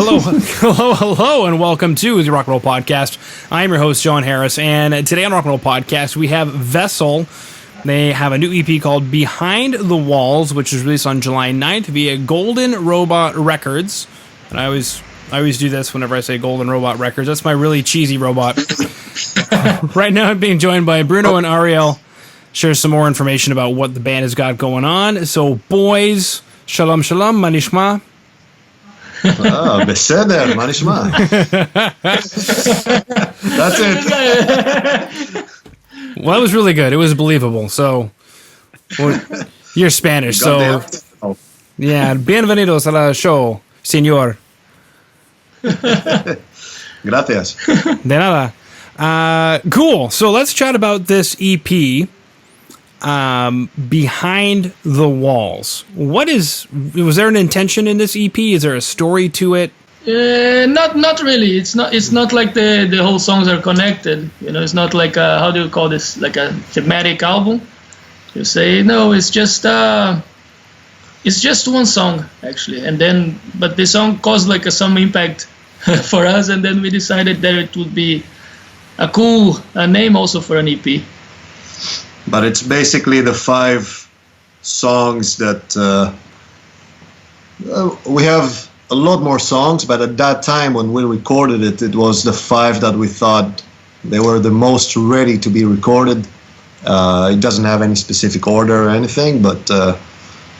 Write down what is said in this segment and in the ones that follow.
Hello, and welcome to the Rock and Roll Podcast. I am your host, John Harris, and today on Rock and Roll Podcast, we have Vessel. They have a new EP called Behind the Walls, which is released on July 9th via Golden Robot Records. And I always do this whenever I say Golden Robot Records. That's my really cheesy robot. Right now, I'm being joined by Beuno and Ariel. Share some more information about what the band has got going on. So, boys, shalom, ma nishma. בסדר, מה נשמע? That's it. Well, that was really good. It was believable. So, you're Spanish, so yeah. Bienvenidos a la show, señor. Gracias. De nada. Cool. So let's chat about this EP. Behind the Walls. Was there an intention in this EP? Is there a story to it? Not really. It's not like the whole songs are connected. You know, it's not like how do you call this? Like a thematic album. You say no. It's just one song actually, but the song caused like some impact for us, and then we decided that it would be a cool name also for an EP. But it's basically the 5 songs that we have a lot more songs, but at that time when we recorded it, it was the 5 that we thought they were the most ready to be recorded. It doesn't have any specific order or anything, but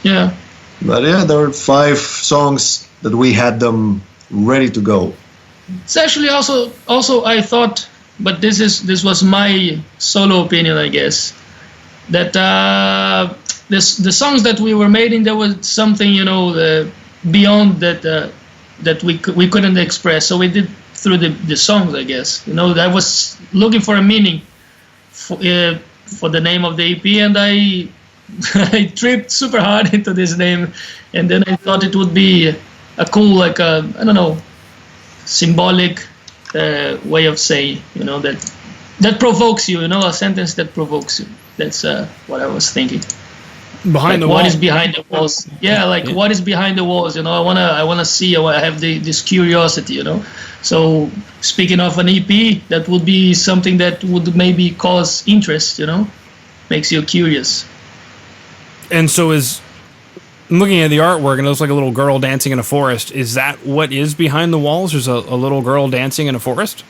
yeah. But yeah, there were 5 songs that we had them ready to go. It's actually also I thought, but this was my solo opinion, I guess, that the songs that we were making, there was something, you know, beyond that we couldn't express. So we did through the songs, I guess. You know, I was looking for a meaning for the name of the EP, and I tripped super hard into this name, and then I thought it would be a cool, like I don't know, symbolic way of saying, you know, that provokes you, you know, a sentence that provokes you. That's what I was thinking. Behind like the what wall. is behind the walls? Yeah, like Yeah. what is behind the walls? You know, I wanna see. I have this curiosity. You know, so speaking of an EP, that would be something that would maybe cause interest. You know, makes you curious. And so I'm looking at the artwork, and it looks like a little girl dancing in a forest. Is that what is behind the walls? There's a little girl dancing in a forest?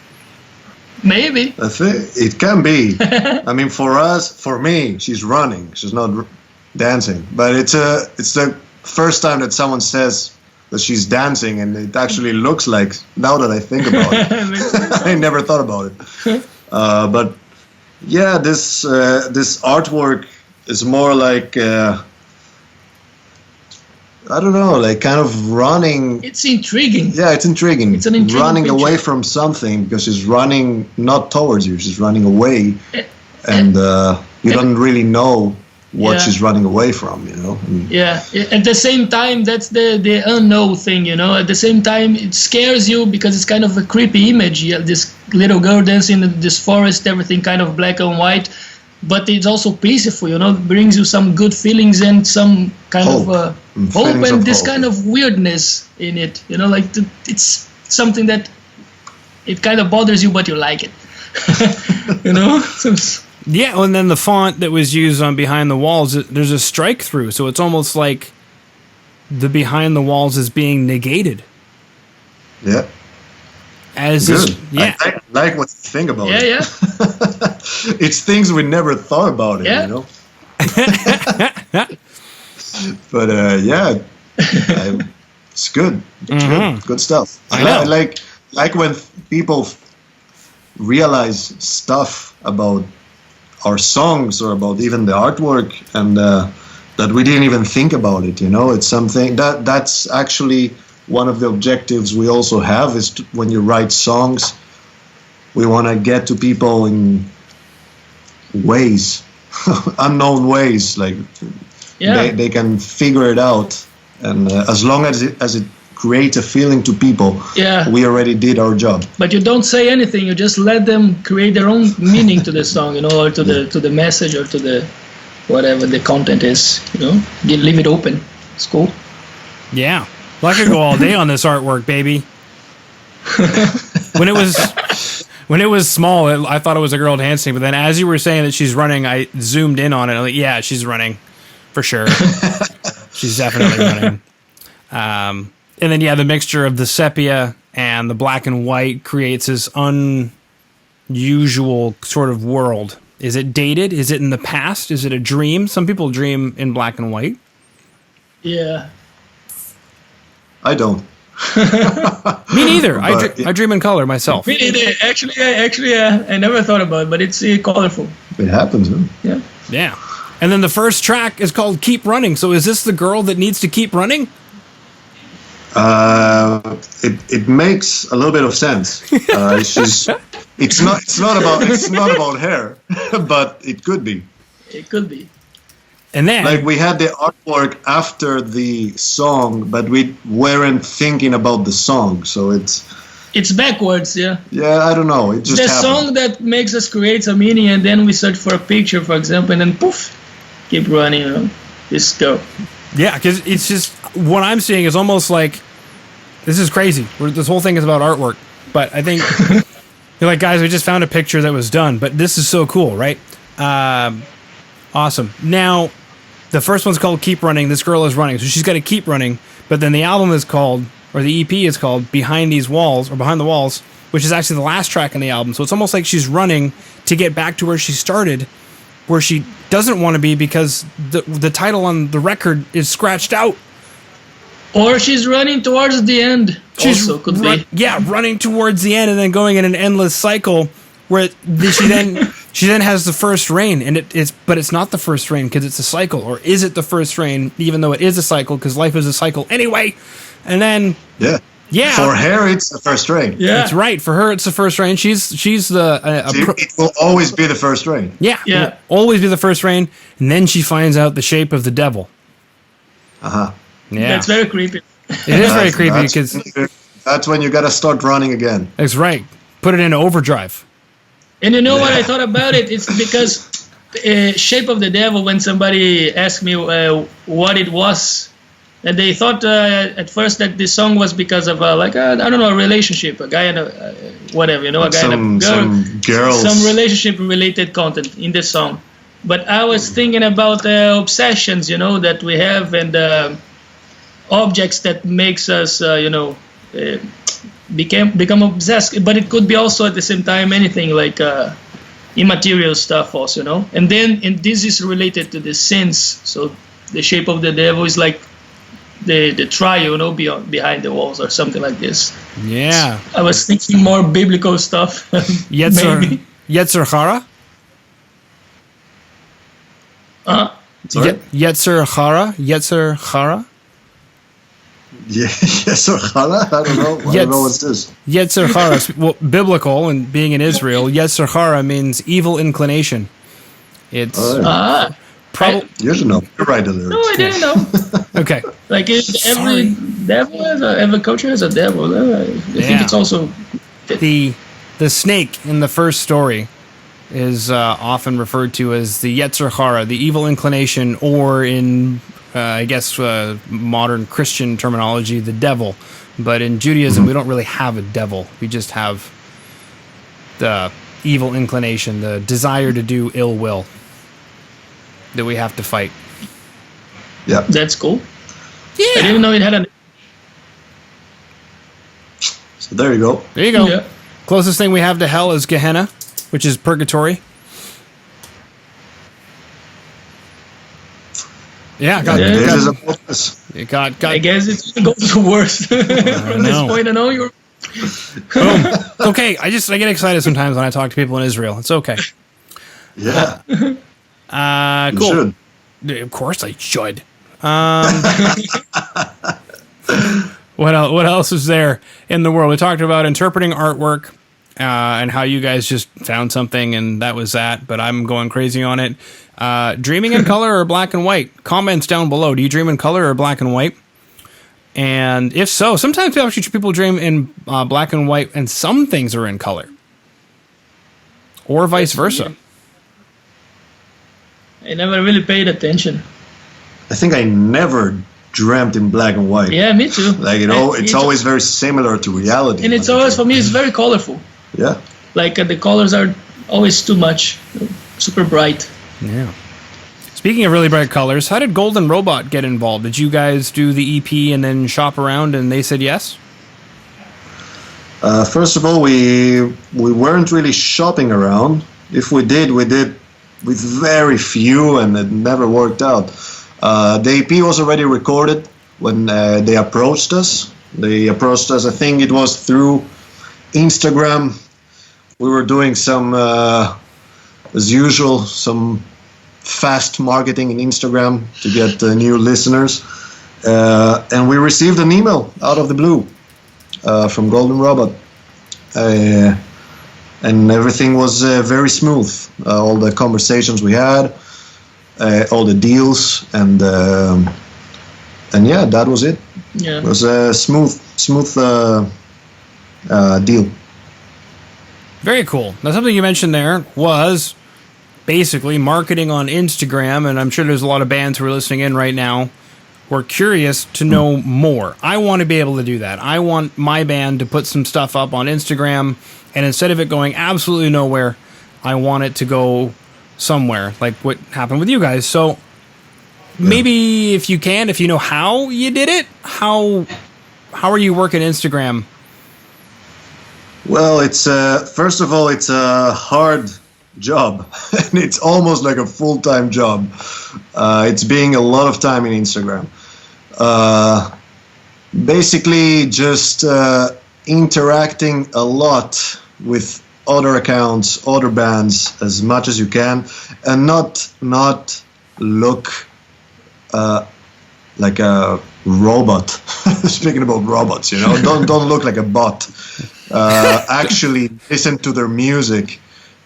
Maybe. I think it can be. I mean, for me, she's running. She's not dancing. But it's the first time that someone says that she's dancing, and it actually looks like, now that I think about it. I never thought about it. But yeah, this artwork is more like I don't know, like kind of running. It's intriguing. Yeah, it's intriguing. It's an intriguing running picture. away from something, because she's running not towards you, she's running away, and you don't really know what Yeah. she's running away from, you know. And Yeah. At the same time, that's the unknown thing, you know. At the same time, it scares you because it's kind of a creepy image. You have this little girl dancing in this forest, everything kind of black and white. But it's also peaceful, you know. It brings you some good feelings and some kind Hope. of hope Feelings and of this hope. kind of weirdness in it, you know. Like it's something that it kind of bothers you, but you like it, you know. Yeah, and then the font that was used on Behind the Walls, there's a strike through, so it's almost like the Behind the Walls is being negated. yeah, As good. is, yeah. I like what you think about it. Yeah. It's things we never thought about it, Yeah. you know. But yeah, it's good. It's good stuff. I know. I like when people realize stuff about our songs or about even the artwork, and that we didn't even think about it. You know, it's something that's actually one of the objectives we also have, is when you write songs, we want to get to people in ways, unknown ways, like they can figure it out, and as long as it create a feeling to people, we already did our job. But you don't say anything, you just let them create their own meaning to the song, you know, or to the message, or to the whatever the content is, you know. You leave it open. It's cool. Yeah. Well, I could go all day on this artwork, baby. When it was small, I thought it was a girl dancing. But then, as you were saying that she's running, I zoomed in on it. I'm like, yeah, she's running for sure. She's definitely running. And then, yeah, the mixture of the sepia and the black and white creates this unusual sort of world. Is it dated? Is it in the past? Is it a dream? Some people dream in black and white. Yeah. I don't. Me neither. I dream in color myself. Me neither. Actually, I never thought about it, but it's colorful. It happens, man. Yeah. Yeah. And then the first track is called Keep Running. So is this the girl that needs to keep running? It makes a little bit of sense. It's not about her, but it could be. It could be. And then, like, we had the artwork after the song, but we weren't thinking about the song, so it's backwards, yeah. Yeah, I don't know. It just the happened. song that makes us create a meaning, and then we search for a picture, for example, and then poof, keep running. Just go. yeah, because it's just what I'm seeing is almost like this is crazy. This whole thing is about artwork, but I think you're like, guys, we just found a picture that was done, but this is so cool, right? Awesome. Now, the first one's called Keep Running. This girl is running, so she's got to keep running. But then the album is called, or the EP is called Behind These Walls, or Behind the Walls, which is actually the last track in the album. So it's almost like she's running to get back to where she started, where she doesn't want to be because the title on the record is scratched out. Or she's running towards the end. She's also could be. Yeah, running towards the end and then going in an endless cycle where she then has the first rain, and but it's not the first rain because it's a cycle. Or is it the first rain, even though it is a cycle, because life is a cycle anyway? And then yeah, for her it's the first rain. Yeah, that's right. For her, it's the first rain. She's the it will always be the first rain. Yeah, yeah, will always be the first rain. And then she finds out the shape of the devil. Uh-huh. Yeah, that's very creepy. It is very creepy because that's when you gotta start running again. That's right. Put it into overdrive. And you know what I thought about it? It's because Shape of the Devil, when somebody asked me what it was, and they thought at first that this song was because of a relationship, a guy and a whatever, a guy and a girl, some relationship related content in the song. But I was thinking about obsessions, that we have, and objects that makes us, become obsessed. But it could be also at the same time anything like immaterial stuff also, and this is related to the sins. So the Shape of the Devil is like the trial, behind the walls or something like this. Yeah, I was thinking more biblical stuff. Yetzer Hara. Yetzer Hara. Yeah, Yetzer Hara? I don't know. I don't know what's this. Yetzer Hara, well, biblical, and being in Israel, Yetzer Hara means evil inclination. It's probably. You should know. You're right, lyrics. No, I didn't know. Okay. Like every devil every culture has a devil. I think it's also the snake in the first story is often referred to as the Yetzer Hara, the evil inclination, or in modern Christian terminology, the devil. But in Judaism, we don't really have a devil. We just have the evil inclination, the desire to do ill will that we have to fight. Yeah. That's cool. Yeah. I didn't know it had a... So there you go. There you go. Yeah. Closest thing we have to hell is Gehenna, which is purgatory. Yeah, I guess it's going to go to worse from this point on. You're boom. Okay, I get excited sometimes when I talk to people in Israel. It's okay. Yeah. Cool. You should. Of course I should. What else is there in the world? We talked about interpreting artwork and how you guys just found something and that was that, but I'm going crazy on it. Dreaming in color or black and white? Comments down below. Do you dream in color or black and white? And if so, sometimes people dream in black and white and some things are in color. Or vice versa. I never really paid attention. I think I never dreamt in black and white. Yeah, me too. Like, it's always very similar to reality. And it's always, for me, it's very colorful. Yeah. Like the colors are always too much, super bright. Yeah. Speaking of really bright colors, how did Golden Robot get involved? Did you guys do the EP and then shop around and they said yes? First of all, we weren't really shopping around. If we did with very few, and it never worked out. The EP was already recorded when they approached us. They approached us, I think it was through Instagram. We were doing some, as usual, some fast marketing in Instagram to get new listeners. And we received an email out of the blue from Golden Robot. And everything was very smooth. All the conversations we had, all the deals, and yeah, that was it. Yeah. It was a smooth deal. Very cool. Now, something you mentioned there was basically marketing on Instagram, and I'm sure there's a lot of bands who are listening in right now who are curious to know more. I want to be able to do that. I want my band to put some stuff up on Instagram, and instead of it going absolutely nowhere, I want it to go somewhere, like what happened with you guys. So maybe if you know how you did it, how are you working Instagram? Well, it's first of all, it's a hard job, and it's almost like a full-time job. It's being a lot of time in Instagram. Basically, just interacting a lot with other accounts, other bands, as much as you can, and not look like a robot. Speaking about robots, don't look like a bot. Actually, listen to their music,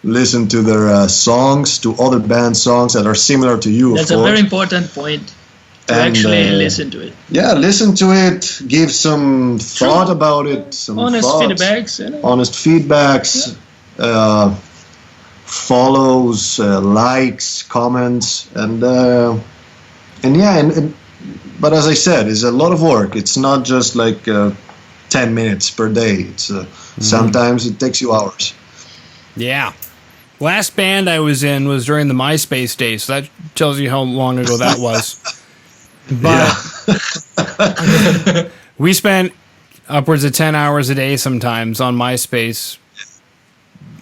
listen to their songs, to other band songs that are similar to you. That's of course. a very important point. To actually listen to it. Yeah, listen to it. Give some thought about it. Some honest thoughts, feedbacks. Honest feedbacks. Follows, likes, comments, and but as I said, it's a lot of work. It's not just like 10 minutes per day. It's sometimes it takes you hours. Yeah. Last band I was in was during the MySpace days, so that tells you how long ago that was. But we spent upwards of 10 hours a day sometimes on MySpace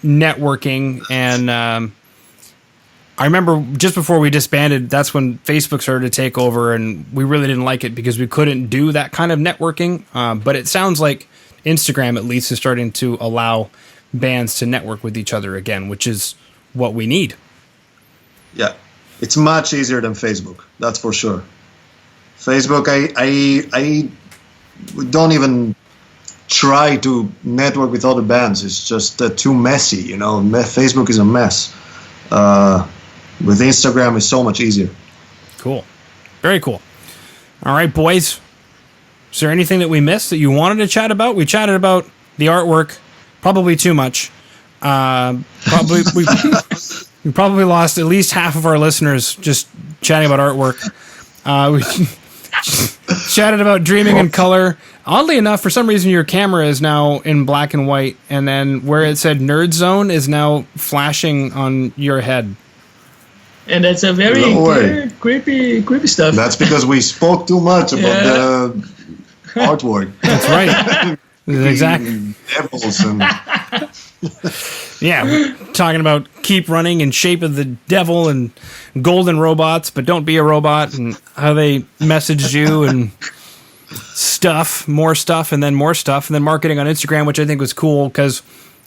networking, and I remember just before we disbanded, that's when Facebook started to take over, and we really didn't like it because we couldn't do that kind of networking. But it sounds like Instagram, at least, is starting to allow bands to network with each other again, which is what we need. Yeah, it's much easier than Facebook, that's for sure. Facebook, I don't try to network with other bands. It's just too messy, Facebook is a mess. With Instagram, it's so much easier. Cool. Very cool. All right, boys. Is there anything that we missed that you wanted to chat about? We chatted about the artwork, probably too much. We probably lost at least half of our listeners just chatting about artwork. We chatted about dreaming in color. Oddly enough, for some reason, your camera is now in black and white, and then where it said Nerd Zone is now flashing on your head. And that's a very creepy stuff. That's because we spoke too much about the artwork. That's right. Exactly. Devils and yeah, we're talking about keep running in shape of the devil and golden robots, but don't be a robot, and how they messaged you and more stuff, and then marketing on Instagram, which I think was cool because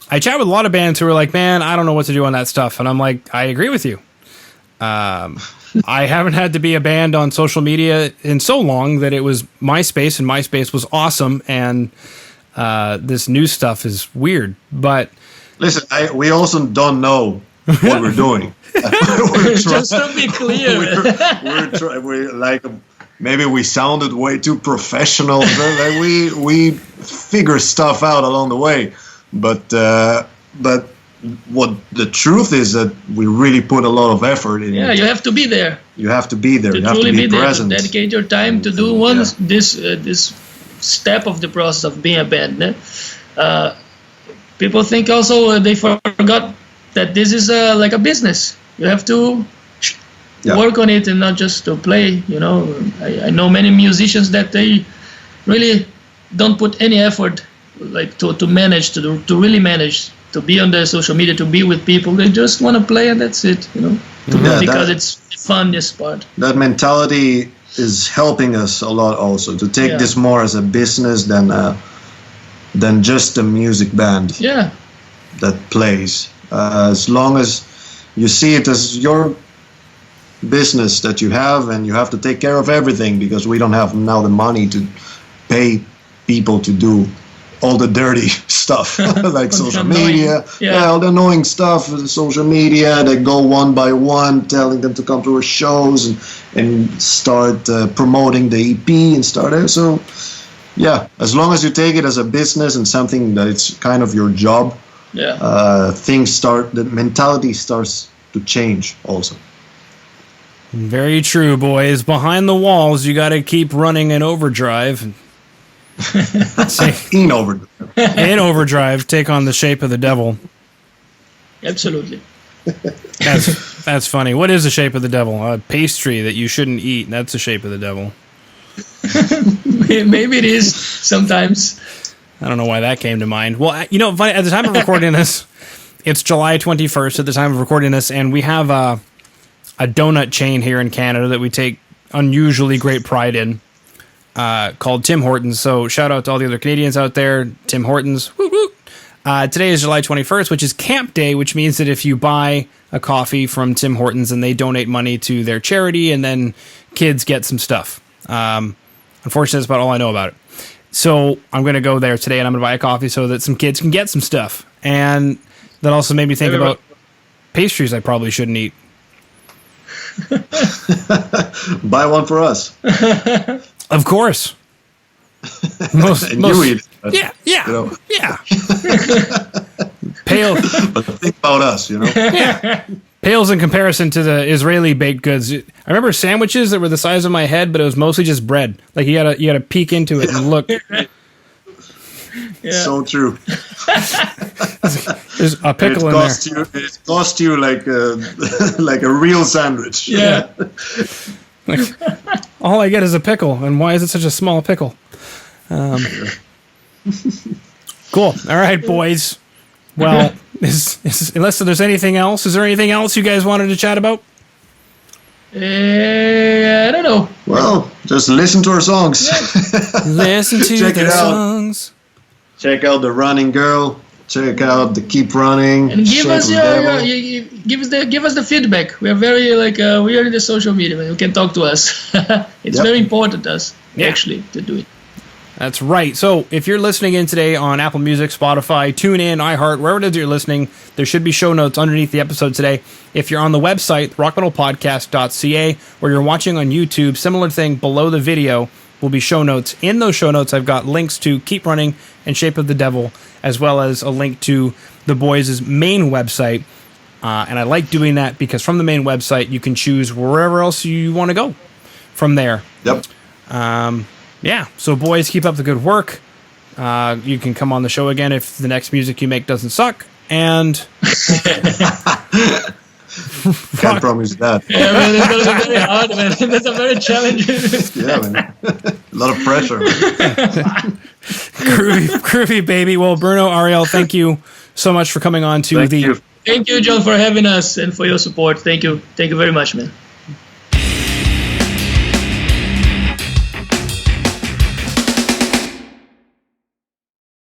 I chat with a lot of bands who are like, man, I don't know what to do on that stuff. And I'm like, I agree with you. I haven't had to be a band on social media in so long that it was MySpace, and MySpace was awesome, and this new stuff is weird. But listen, we also don't know what we're doing. Just to be clear, we're like, maybe we sounded way too professional. We figure stuff out along the way, but what the truth is that we really put a lot of effort in. Yeah, it. you have to be there. You have to be there. To You have truly to be there, present. to dedicate your time to do this step of the process of being a band. People think also they forgot that this is like a business. You have to work on it and not just to play. I know many musicians that they really don't put any effort, like to manage to really manage to be on the social media, to be with people. They just want to play and that's it. Because it's the funnest part. That mentality is helping us a lot also to take this more as a business than just a music band that plays. As long as you see it as your business that you have, and you have to take care of everything, because we don't have now the money to pay people to do all the dirty stuff like social media, all the annoying stuff, the social media that go one by one, telling them to come to our shows and start promoting the EP and start it. So as long as you take it as a business and something that it's kind of your job, the mentality starts to change also. Very true, boys. Behind the walls, you got to keep running in overdrive. In overdrive. In overdrive, take on the shape of the devil. Absolutely. That's funny. What is the shape of the devil? A pastry that you shouldn't eat. That's the shape of the devil. Maybe it is sometimes. I don't know why that came to mind. Well, funny, at the time of recording this, it's July 21st at the time of recording this, and we have a donut chain here in Canada that we take unusually great pride in, called Tim Hortons. So shout out to all the other Canadians out there. Tim Hortons. Woo woo. Today is July 21st, which is Camp Day, which means that if you buy a coffee from Tim Hortons, and they donate money to their charity, and then kids get some stuff. Unfortunately, that's about all I know about it. So I'm going to go there today, and I'm going to buy a coffee so that some kids can get some stuff. And that also made me think about pastries I probably shouldn't eat. Buy one for us. Of course. Most eat it. Yeah. Pale. But think about us, Yeah. Pales in comparison to the Israeli baked goods. I remember sandwiches that were the size of my head, but it was mostly just bread. Like you gotta peek into it and look. So true. There's a pickle in there. It cost you like a real sandwich. Yeah. Like, all I get is a pickle, and why is it such a small pickle? Cool. All right, boys. Well, unless there's anything else, is there anything else you guys wanted to chat about? I don't know. Well, just listen to our songs. Listen to the songs. Check out The Running Girl. Check out the Keep Running. And give us the feedback. We are very we are in the social media. You can talk to us. It's very important to us actually to do it. That's right. So if you're listening in today on Apple Music, Spotify, TuneIn, iHeart, wherever it is you're listening, there should be show notes underneath the episode today. If you're on the website, rockmetalpodcast.ca, or you're watching on YouTube, similar thing, below the video will be show notes. In those show notes, I've got links to Keep Running and Shape of the Devil, as well as a link to the boys' main website. And I like doing that because from the main website, you can choose wherever else you want to go from there. Yep. Yeah, so boys, keep up the good work. You can come on the show again if the next music you make doesn't suck. And can't promise that. Yeah, man, it's going to be very hard, man. That's a very challenging. Yeah, man. A lot of pressure. Groovy, baby. Well, Beuno, Ariel, thank you so much for coming on to Thank you, John, for having us and for your support. Thank you very much, man.